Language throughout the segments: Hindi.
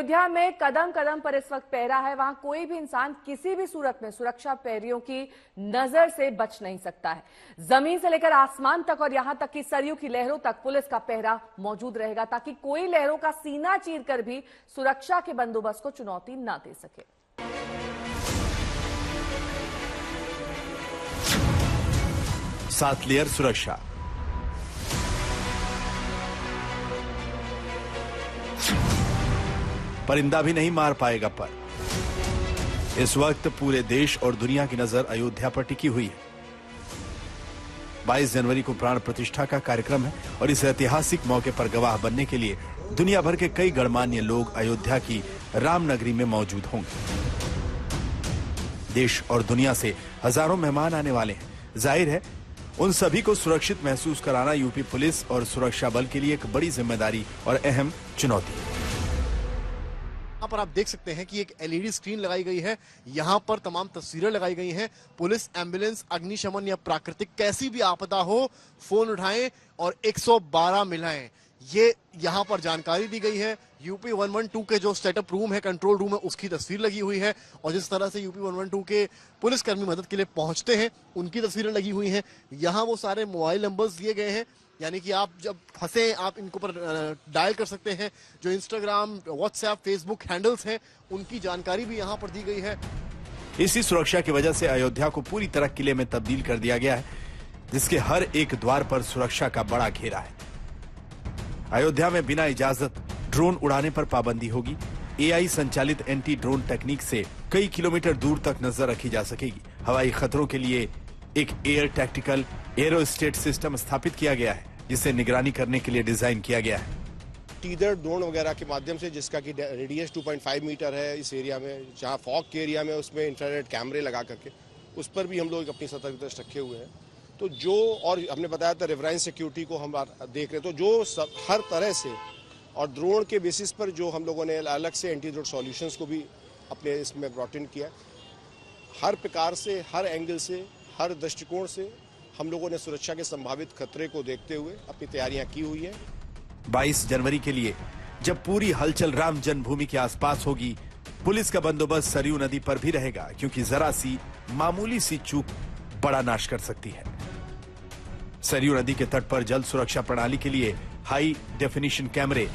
अयोध्या में कदम कदम पर इस वक्त पहरा है। वहां कोई भी इंसान किसी भी सूरत में सुरक्षा प्रहरियों की नजर से बच नहीं सकता है। जमीन से लेकर आसमान तक और यहां तक कि सरयू की लहरों तक पुलिस का पहरा मौजूद रहेगा, ताकि कोई लहरों का सीना चीरकर भी सुरक्षा के बंदोबस्त को चुनौती न दे सके। सात लेयर सुरक्षा, परिंदा भी नहीं मार पाएगा पर। इस वक्त पूरे देश और दुनिया की नजर अयोध्या पर टिकी हुई है। 22 जनवरी को प्राण प्रतिष्ठा का कार्यक्रम है और इस ऐतिहासिक मौके पर गवाह बनने के लिए दुनिया भर के कई गणमान्य लोग अयोध्या की रामनगरी में मौजूद होंगे। देश और दुनिया से हजारों मेहमान आने वाले हैं। जाहिर है उन सभी को सुरक्षित महसूस कराना यूपी पुलिस और सुरक्षा बल के लिए एक बड़ी जिम्मेदारी और अहम चुनौती है। यहाँ पर आप देख सकते हैं कि एक एलईडी स्क्रीन लगाई गई है। यहाँ पर तमाम तस्वीरें लगाई गई हैं। पुलिस, एम्बुलेंस, अग्निशमन या प्राकृतिक कैसी भी आपदा हो, फोन उठाएं और 112 मिलाएं। ये यहाँ पर जानकारी दी गई है। यूपी 112 के जो सेटअप रूम है, कंट्रोल रूम है, उसकी तस्वीर लगी हुई है और जिस तरह से यूपी 112 के पुलिसकर्मी मदद के लिए पहुंचते हैं उनकी तस्वीरें लगी हुई हैं। यहाँ वो सारे मोबाइल नंबर्स दिए गए हैं, यानी कि आप जब फंसे आप इनको पर डायल कर सकते हैं। जो इंस्टाग्राम, व्हाट्सएप, फेसबुक हैंडल्स हैं उनकी जानकारी भी यहाँ पर दी गई है। इसी सुरक्षा की वजह से अयोध्या को पूरी तरह किले में तब्दील कर दिया गया है, जिसके हर एक द्वार पर सुरक्षा का बड़ा घेरा है। अयोध्या में बिना इजाजत ड्रोन उड़ाने पर पाबंदी होगी। एआई संचालित एंटी ड्रोन टेक्निक से कई किलोमीटर दूर तक नजर रखी जा सकेगी। हवाई खतरों के लिए एक एयर टैक्टिकल एरोस्टेट सिस्टम स्थापित किया गया है, जिसे निगरानी करने के लिए डिजाइन किया गया है। टीदर ड्रोन वगैरह के माध्यम से, जिसका कि रेडियस 2.5 मीटर है, इस एरिया में जहां फॉग के एरिया में उसमें इंफ्रारेड कैमरे लगा करके उस पर भी हम लोग अपनी सतर्कता रखे हुए हैं। तो जो और हमने बताया था रिवराइंस सिक्योरिटी को हम देख रहे, तो जो हर तरह से और ड्रोन के बेसिस पर जो हम लोगों ने अलग से एंटी ड्रोन सॉल्यूशंस को भी अपने इसमें ब्रॉट इन किया। हर प्रकार से, हर एंगल से, हर दृष्टिकोण से हम लोगों ने सुरक्षा के संभावित खतरे को देखते हुए अपनी तैयारियां की हुई है। 22 जनवरी के लिए जब पूरी हलचल राम जन्मभूमि के आसपास होगी, पुलिस का बंदोबस्त सरयू नदी पर भी रहेगा, क्योंकि जरा सी मामूली सी चूक बड़ा नाश कर सकती है। सरयू नदी के तट पर जल सुरक्षा प्रणाली के लिए हाई डेफिनेशन कैमरे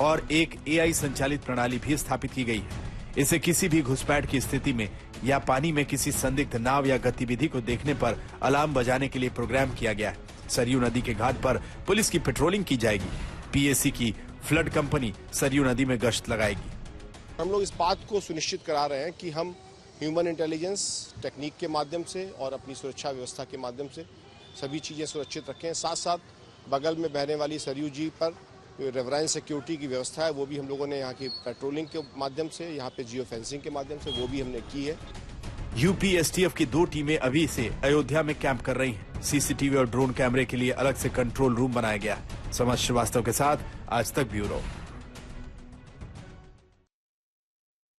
और एक एआई संचालित प्रणाली भी स्थापित की गई है। इसे किसी भी घुसपैठ की स्थिति में या पानी में किसी संदिग्ध नाव या गतिविधि को देखने पर अलार्म बजाने के लिए प्रोग्राम किया गया है। सरयू नदी के घाट पर पुलिस की पेट्रोलिंग की जाएगी। पीएसी की फ्लड कंपनी सरयू नदी में गश्त लगाएगी। हम लोग इस बात को सुनिश्चित करा रहे हैं कि हम ह्यूमन इंटेलिजेंस टेक्निक के माध्यम से और अपनी सुरक्षा व्यवस्था के माध्यम से सभी चीजें सुरक्षित रखें। साथ साथ बगल में बहने वाली सरयू जी पर रिवराइंस सिक्योरिटी की व्यवस्था है, वो भी हम लोगों ने यहाँ की पेट्रोलिंग के माध्यम से, यहाँ पे जियो फेंसिंग के माध्यम से वो भी हमने की है। यूपी एसटीएफ की 2 टीमें अभी से अयोध्या में कैंप कर रही हैं। सीसीटीवी और ड्रोन कैमरे के लिए अलग से कंट्रोल रूम बनाया गया है। समझ श्रीवास्तव के साथ आज तक ब्यूरो।